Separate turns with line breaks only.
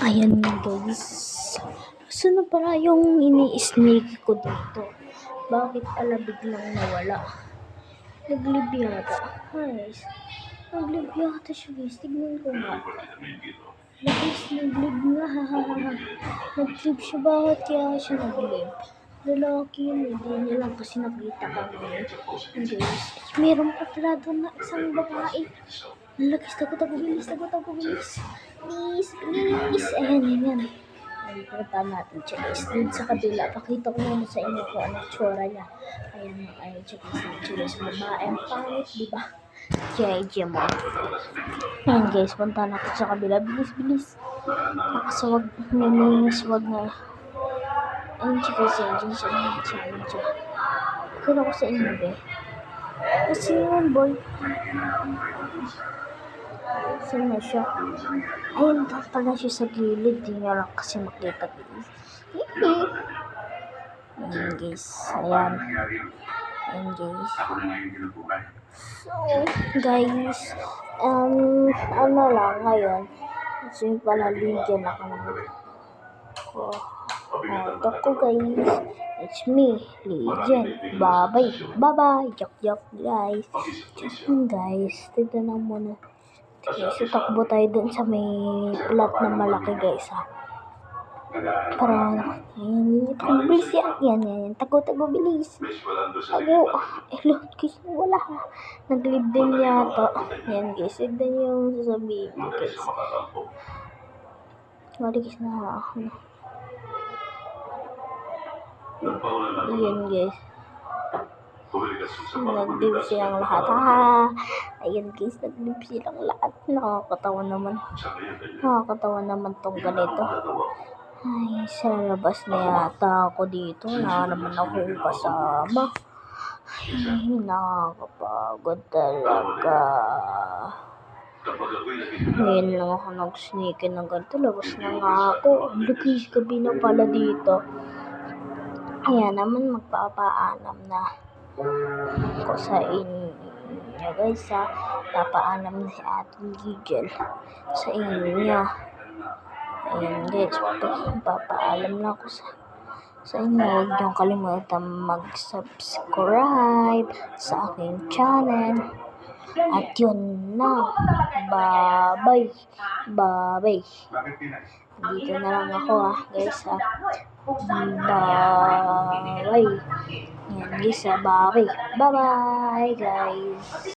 Ayan guys, saan na pala yung ini-sneak ko dito? Bakit pala biglang nawala? Nag-live yata. Guys, nag-live yata siya guys. Tignan ko nga. Nag-live nga. Nag-live siya. Bakit kaya siya nag-live? Lalaki yun. Hindi niya lang kasi nakita kami. Guys, meron pa pala doon na isang babae. Lalagis, tago-bilis. Please. Ayan. Punta natin siya guys. Dun sa kabila, pakita ko muna sa inyo kung ano tsura niya. Ayan siya guys. Babae ang pangit, diba? Kaya mo. Ayan guys, punta natin sa kabila. Bilis. Nakasawag, wag na. Ayan siya guys, ayan siya. Kaya ko sa inyo, be. Kasi yun, boy. Saan na siya? Ayun, pala siya sa gilid. Di nga lang kasi makita guys. Ayan guys. Ayan guys. So, guys. Ano lang ngayon. Kasi palaligan na kami. Talk ko guys. It's me, Legend. Bye-bye. Yak guys. Guys, tignan na muna. Guys, takbo tayo dun sa may plat na malaki guys ha. Para, bilis yan. Tago, bilis. Tago. Lord guys, wala ha. Nag-live din yata. Ayan guys, tignan yung sasabihin mo guys. Wala guys na Ayan guys. Nag-live silang lahat. Ayan guys, nag-live silang lahat. Nakakatawa naman tong ganito. Ay, sa labas na yata ako dito. Wala naman akong kasama. Ay, nakakapagod talaga. Ngayon lang ako nag-sneakin ng ganito. Labas na nga ako. Lugis, gabi na pala dito. Ayan naman, magpapaalam na ko sa inyo guys ha. Papaalam na si Ate Gigel sa inyo. Ayan guys, papaalam na ako sa inyo. Huwag niyong kalimutan mag-subscribe sa aking channel. At yun na. Bye-bye. Dito na lang ako guys ha. Bye. Ayan guys ha. Bye-bye guys.